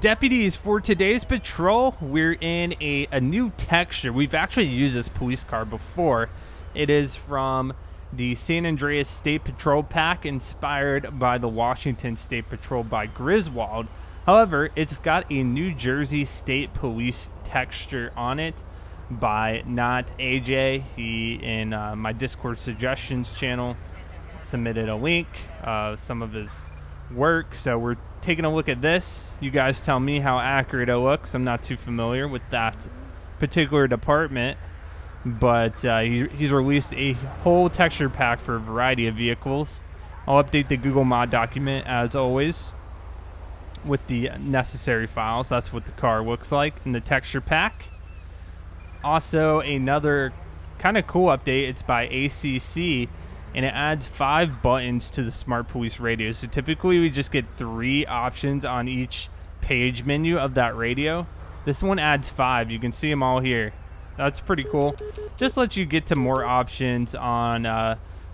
deputies, for today's patrol, we're in a new texture. We've actually used this police car before. It is from the San Andreas State Patrol pack, inspired by the Washington State Patrol by Griswold. However, it's got a New Jersey State Police texture on it by not AJ. He, in my Discord suggestions channel, submitted a link, some of his work. So we're taking a look at this. You guys tell me how accurate it looks. I'm not too familiar with that particular department, but he's released a whole texture pack for a variety of vehicles. I'll update the Google mod document as always with the necessary files. That's what the car looks like in the texture pack. Also, another kind of cool update, it's by ACC, and it adds 5 buttons to the Smart Police radio. So typically we just get 3 options on each page menu of that radio. This one adds 5. You can see them all here. That's pretty cool. Just lets you get to more options on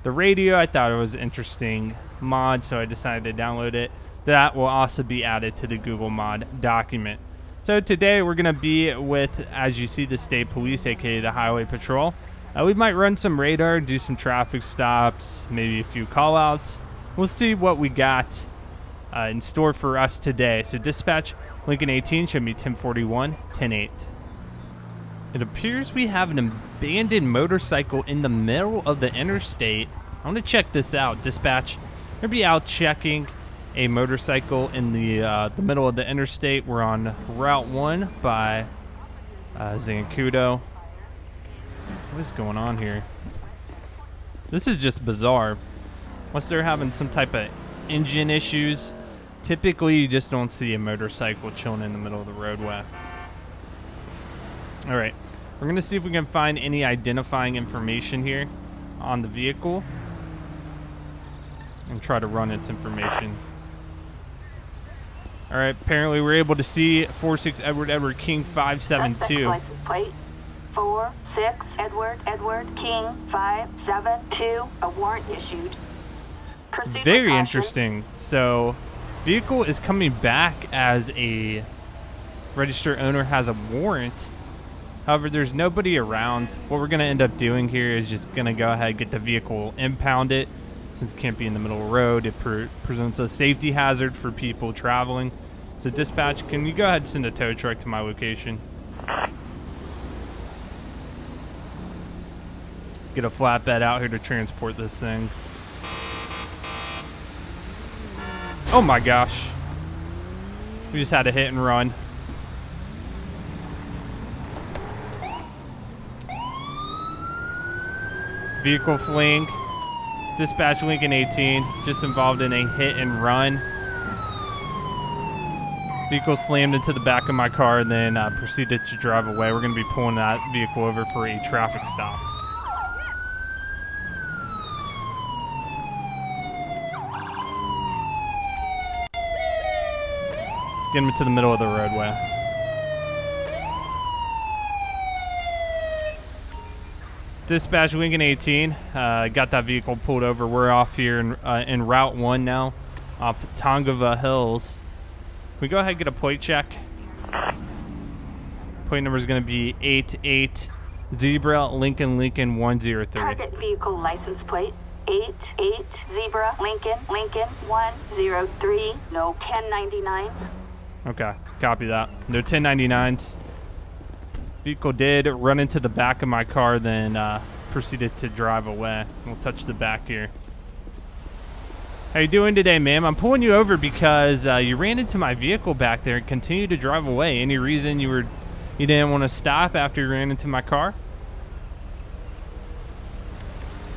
the radio. I thought it was an interesting mod, so I decided to download it. That will also be added to the Google mod document. So today we're going to be with, as you see, the State Police, aka the Highway Patrol. We might run some radar, do some traffic stops, maybe a few call outs. We'll see what we got in store for us today. So dispatch Lincoln 18, show me 1041, 108. It appears we have an abandoned motorcycle in the middle of the interstate. I want to check this out. Dispatch, we'll be out checking a motorcycle in the middle of the interstate. We're on Route 1 by Zancudo. What is going on here? This is just bizarre. Unless they're having some type of engine issues, typically you just don't see a motorcycle chilling in the middle of the roadway. All right, we're gonna see if we can find any identifying information here on the vehicle and try to run its information. All right, apparently we're able to see 46 Edward King 572. License plate 46 Edward King 572. A warrant issued. Proceed Very with caution. interesting. So, vehicle is coming back as a registered owner has a warrant. However, there's nobody around. What we're going to end up doing here is just going to go ahead and get the vehicle impounded. Since it can't be in the middle of the road, it presents a safety hazard for people traveling. So dispatch, can you go ahead and send a tow truck to my location? Get a flatbed out here to transport this thing. Oh my gosh. We just had a hit and run. Vehicle fleeing. Dispatch Lincoln 18, just involved in a hit and run. Vehicle slammed into the back of my car and then proceeded to drive away. We're going to be pulling that vehicle over for a traffic stop. Let's get him into the middle of the roadway. Dispatch Lincoln 18, got that vehicle pulled over. We're off here in Route 1 now, off Tongava Hills. Can we go ahead and get a plate check? Plate number is going to be 88 Zebra Lincoln 103. Target vehicle license plate 88 Zebra Lincoln 103. No 1099. Okay, copy that. No 1099s. Vehicle did run into the back of my car, then proceeded to drive away. We'll touch the back here. How you doing today, ma'am? I'm pulling you over because you ran into my vehicle back there and continued to drive away. Any reason you didn't want to stop after you ran into my car?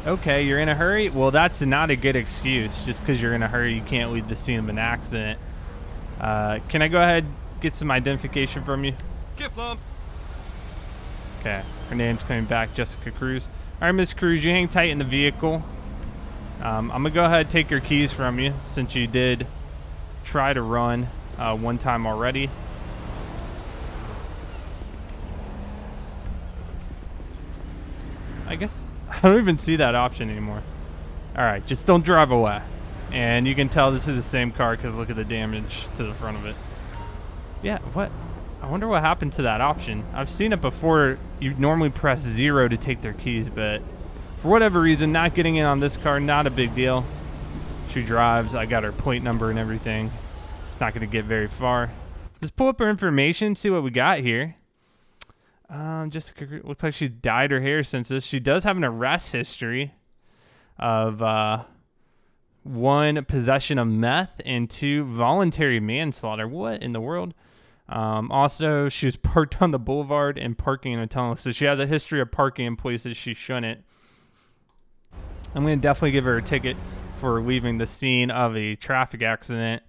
Okay, you're in a hurry? Well, that's not a good excuse. Just because you're in a hurry, you can't leave the scene of an accident. Can I go ahead and get some identification from you? Gift lump. Okay, her name's coming back, Jessica Cruz. All right, Miss Cruz, you hang tight in the vehicle. I'm going to go ahead and take your keys from you since you did try to run one time already. I guess I don't even see that option anymore. All right, just don't drive away. And you can tell this is the same car because look at the damage to the front of it. Yeah, what? I wonder what happened to that option. I've seen it before. You normally press 0 to take their keys, but for whatever reason, not getting in on this car, not a big deal. She drives. I got her plate number and everything. It's not going to get very far. Let's pull up her information, see what we got here. Just looks like she dyed her hair since this. She does have an arrest history of 1, possession of meth, and 2, voluntary manslaughter. What in the world? Also, she was parked on the boulevard and parking in a tunnel. So she has a history of parking in places she shouldn't. I'm going to definitely give her a ticket for leaving the scene of a traffic accident.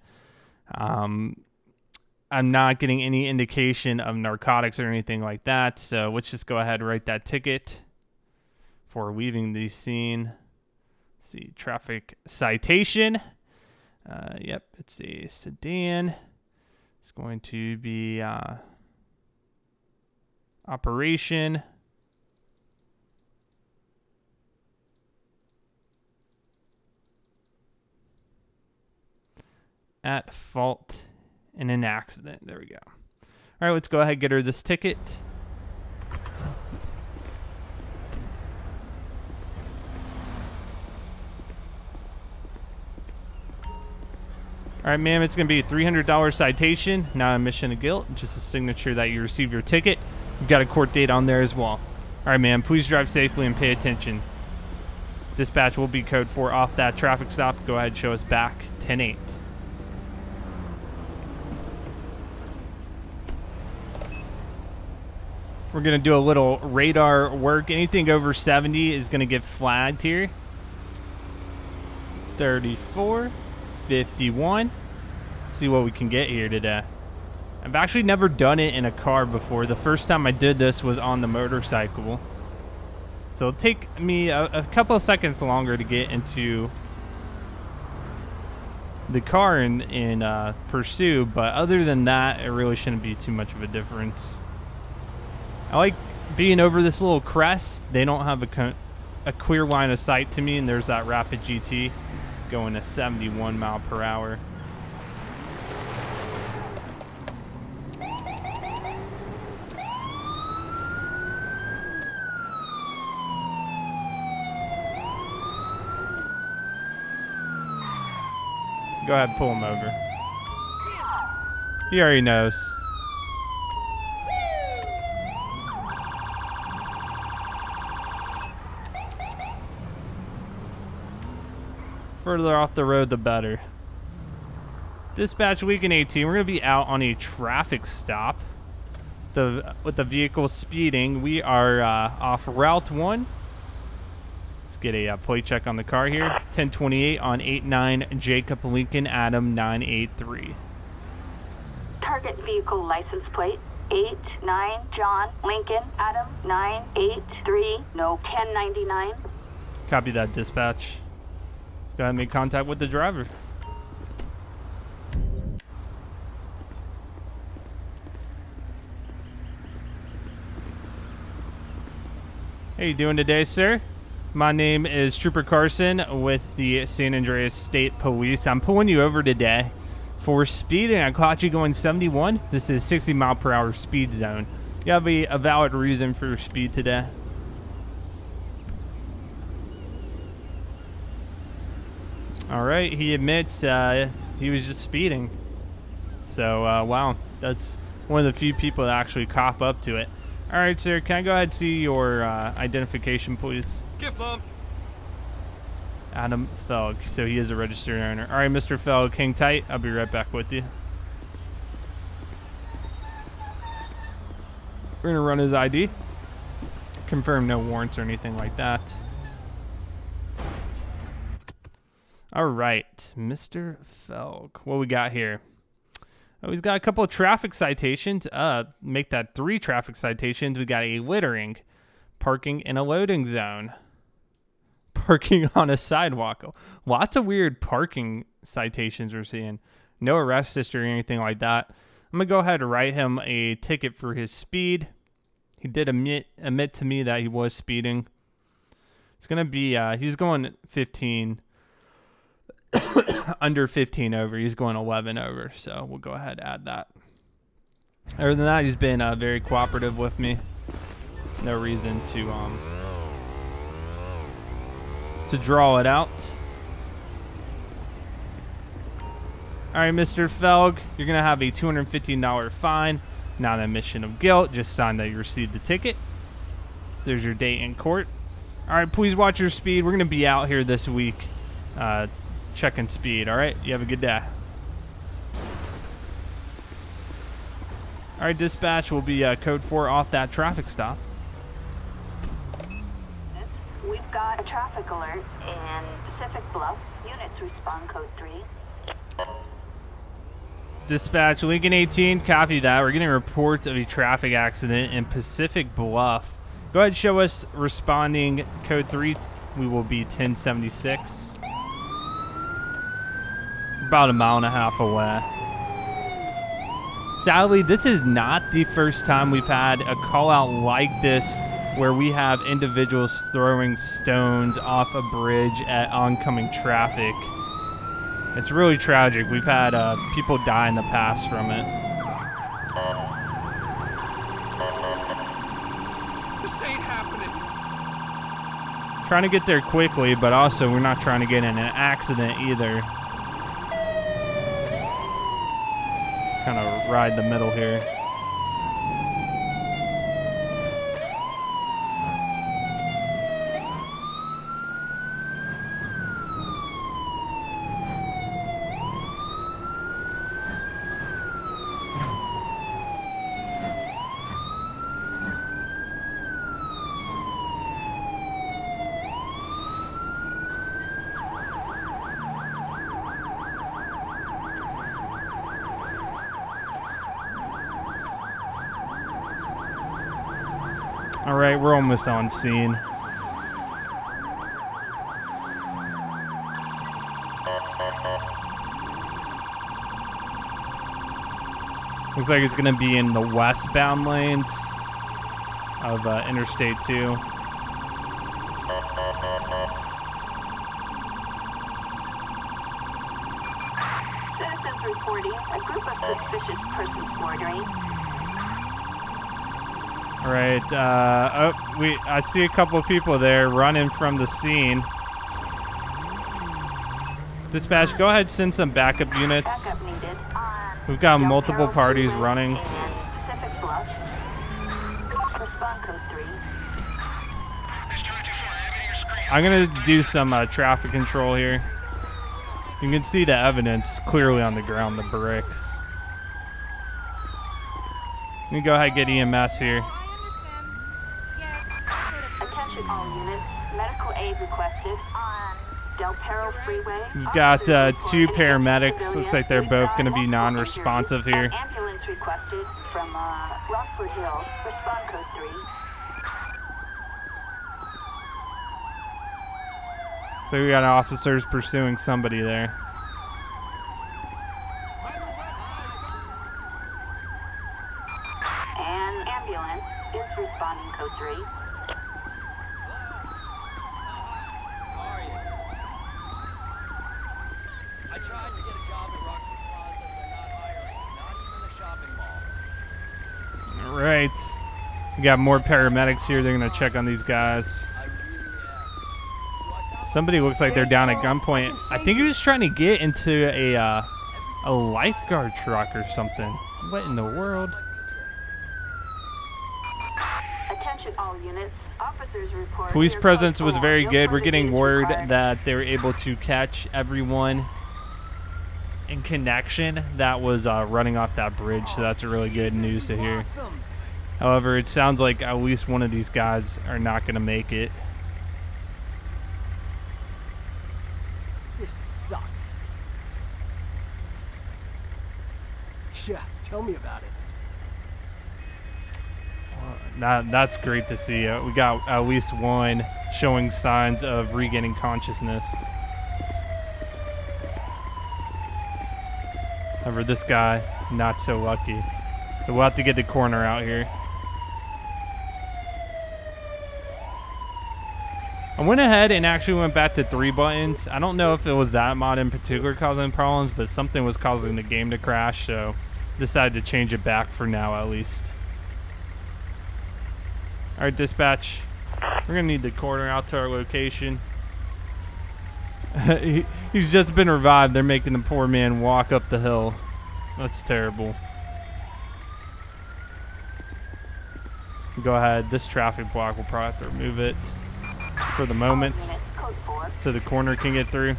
I'm not getting any indication of narcotics or anything like that. So let's just go ahead and write that ticket for leaving the scene. Let's see, traffic citation. Yep, it's a sedan. It's going to be operation. At fault in an accident. There we go. All right, let's go ahead and get her this ticket. All right, ma'am, it's going to be a $300 citation, not a admission of guilt, just a signature that you received your ticket. You've got a court date on there as well. All right, ma'am, please drive safely and pay attention. Dispatch will be code 4 off that traffic stop. Go ahead and show us back 10-8. We're going to do a little radar work. Anything over 70 is going to get flagged here. 34, 51. See what we can get here today. I've actually never done it in a car before. The first time I did this was on the motorcycle. So it'll take me a couple of seconds longer to get into the car and pursue. But other than that, it really shouldn't be too much of a difference. I like being over this little crest. They don't have a clear line of sight to me, and there's that Rapid GT going at 71 mile per hour. Go ahead and pull him over. He already knows. Further off the road, the better. Dispatch weekend 18. We're going to be out on a traffic stop. With the vehicle speeding, we are off Route 1. Let's get a plate check on the car here. 1028 on 89 Jacob Lincoln Adam 983. Target vehicle license plate 89 John Lincoln Adam 983. No 1099. Copy that, dispatch. Go ahead and make contact with the driver. How you doing today, sir? My name is Trooper Carson with the San Andreas State Police. I'm pulling you over today for speeding. I caught you going 71. This is 60 mile per hour speed zone. You have a valid reason for your speed today? All right, he admits he was just speeding. So, wow, that's one of the few people that actually cop up to it. All right, sir, can I go ahead and see your identification, please? Gift bump. Adam Felg, so he is a registered owner. All right, Mr. Felg, hang tight. I'll be right back with you. We're gonna run his ID. Confirm no warrants or anything like that. All right, Mr. Felg. What we got here? Oh, he's got a couple of traffic citations. Make that 3 traffic citations. We got a littering, parking in a loading zone, parking on a sidewalk. Lots of weird parking citations we're seeing. No arrest history or anything like that. I'm going to go ahead and write him a ticket for his speed. He did admit to me that he was speeding. It's going to be, he's going 15 under 15 over. He's going 11 over, so we'll go ahead and add that. Other than that, he's been very cooperative with me. No reason to draw it out. All right, Mr. Felg, you're gonna have a $215 fine, not an admission of guilt. Just sign that you received the ticket. There's your date in court. All right, please watch your speed. We're gonna be out here this week, checking speed. All right, you have a good day. All right, dispatch will be code 4 off that traffic stop. We've got a traffic alert in Pacific Bluff. Units respond code 3. Dispatch, Lincoln 18, copy that. We're getting reports of a traffic accident in Pacific Bluff. Go ahead and show us responding code 3. We will be 1076. About a mile and a half away. Sadly, this is not the first time we've had a call out like this where we have individuals throwing stones off a bridge at oncoming traffic. It's really tragic. We've had people die in the past from it. This ain't happening. Trying to get there quickly, but also we're not trying to get in an accident either. Kind of ride the middle here. All right, we're almost on scene. Looks like it's going to be in the westbound lanes of Interstate 2. Citizens reporting a group of suspicious persons loitering. All right. I see a couple of people there running from the scene. Dispatch, go ahead and send some backup units. Backup needed on We've got Del multiple Perro parties Freeway running. and Pacific Bluff. Respond code 3. I'm going to do some traffic control here. You can see the evidence clearly on the ground, the bricks. Let me go ahead and get EMS here. Attention all units. Medical aid requested on Del Perro Freeway. We've got two Officers paramedics. report Looks like they're any both going to be multiple non-responsive injuries. here. An ambulance requested from Rockford Hills. Respond code 3. So we got officers pursuing somebody there. An ambulance is responding code 3. I tried to get a job at Rockford Plaza, but they're not hiring. Not even the shopping mall. All right. We got more paramedics here. They're going to check on these guys. I really am. Somebody looks like they're down at gunpoint. I think he was trying to get into a lifeguard truck or something. What in the world? Attention all units. Officers report. Police near presence code was 4. very No good. We're further getting aid word required. that they were able to catch everyone in connection that was running off that bridge. So that's really good news to hear. However, it sounds like at least one of these guys are not going to make it. This sucks. Yeah, tell me about it. That's great to see. We got at least one showing signs of regaining consciousness. However, this guy, not so lucky. So we'll have to get the coroner out here. I went ahead and actually went back to 3 buttons. I don't know if it was that mod in particular causing problems, but something was causing the game to crash, so decided to change it back for now, at least. All right, dispatch. We're gonna need the coroner out to our location. He's just been revived. They're making the poor man walk up the hill. That's terrible. Go ahead. This traffic block, we'll probably have to remove it for the moment Units, code 4. so the coroner can get through.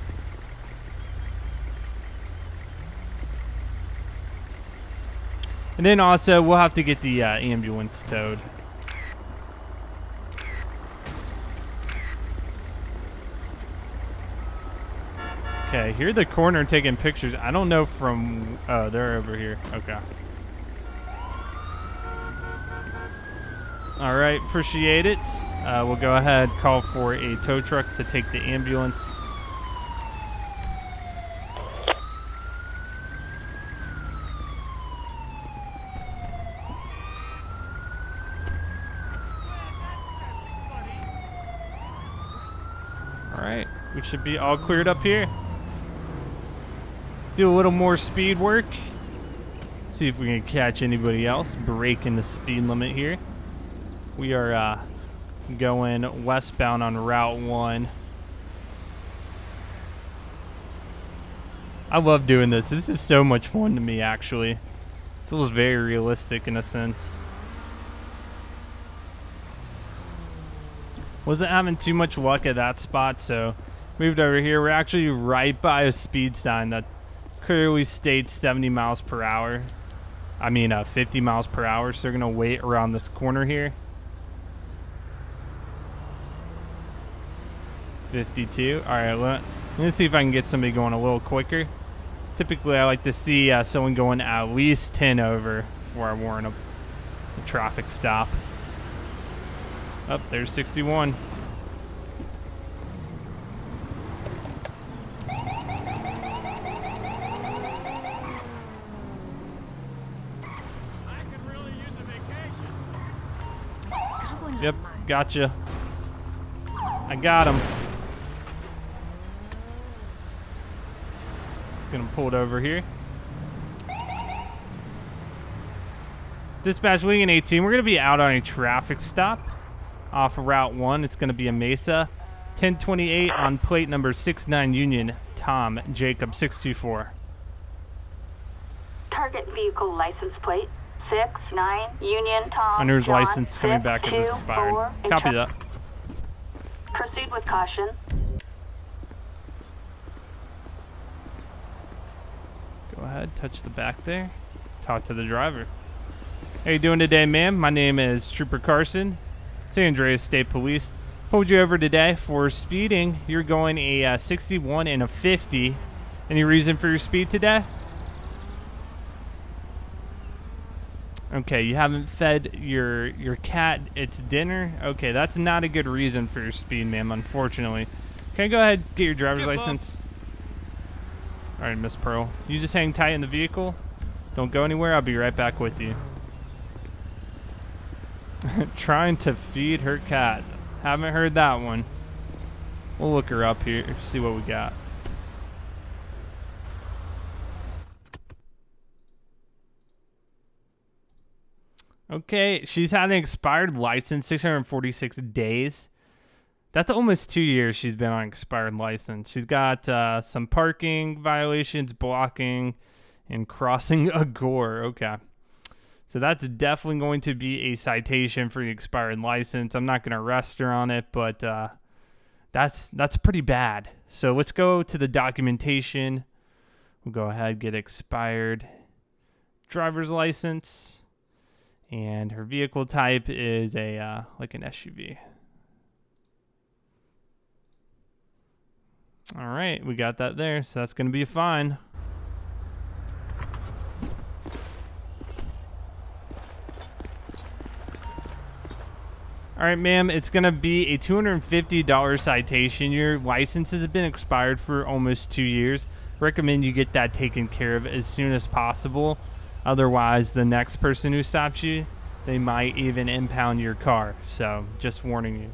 And then also, we'll have to get the ambulance towed. Okay, here the coroner taking pictures. I don't know from... Oh, they're over here. Okay. All right, appreciate it. We'll go ahead, call for a tow truck to take the ambulance. All right, we should be all cleared up here. Do a little more speed work. See if we can catch anybody else breaking the speed limit here. We are going westbound on Route 1. I love doing this. This is so much fun to me, actually. Feels very realistic in a sense. Wasn't having too much luck at that spot, so moved over here. We're actually right by a speed sign that clearly states 70 miles per hour. I mean 50 miles per hour, so they're going to wait around this corner here. 52. All right, let me see if I can get somebody going a little quicker. Typically, I like to see someone going at least 10 over before I warrant a traffic stop. Up there's 61. Yep, gotcha. I got him. Gonna pull it over here. Dispatch Lincoln 18. We're gonna be out on a traffic stop off of Route 1. It's gonna be a Mesa. 1028 on plate number 69 Union. Tom Jacob 624. Target vehicle license plate 69 Union Tom Under's John license coming back as 624 expired. and Copy truck- that. Proceed with caution. Go ahead, touch the back there. Talk to the driver. How you doing today, ma'am? My name is Trooper Carson, San Andreas State Police. Pulled you over today for speeding. You're going a 61 and a 50. Any reason for your speed today? Okay, you haven't fed your cat its dinner? Okay, that's not a good reason for your speed, ma'am, unfortunately. Can I go ahead and get your driver's license? All right, Miss Pearl. You just hang tight in the vehicle. Don't go anywhere. I'll be right back with you. Trying to feed her cat. Haven't heard that one. We'll look her up here, see what we got. Okay, she's had an expired license, 646 days. That's almost 2 years she's been on expired license. She's got some parking violations, blocking, and crossing a gore. Okay. So that's definitely going to be a citation for the expired license. I'm not going to arrest her on it, but that's pretty bad. So let's go to the documentation. We'll go ahead, get expired driver's license. And her vehicle type is a like an SUV. All right, we got that there, so that's going to be fine. All right, ma'am, it's going to be a $250 citation. Your license has been expired for almost 2 years. Recommend you get that taken care of as soon as possible. Otherwise, the next person who stops you, they might even impound your car. So, just warning you.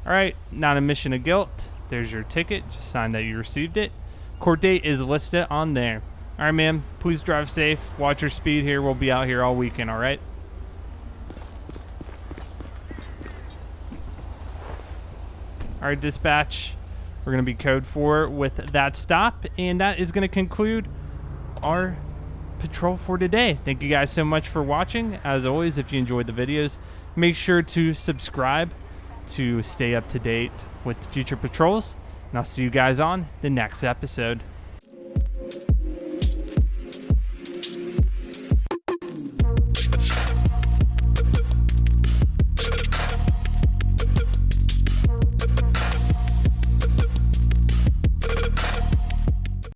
All right, not admission of guilt. There's your ticket. Just sign that you received it. Court date is listed on there. All right, man. Please drive safe. Watch your speed here. We'll be out here all weekend, all right? All right, dispatch. We're going to be code 4 with that stop, and that is going to conclude our patrol for today. Thank you guys so much for watching. As always, if you enjoyed the videos, make sure to subscribe to stay up to date with future patrols, and I'll see you guys on the next episode.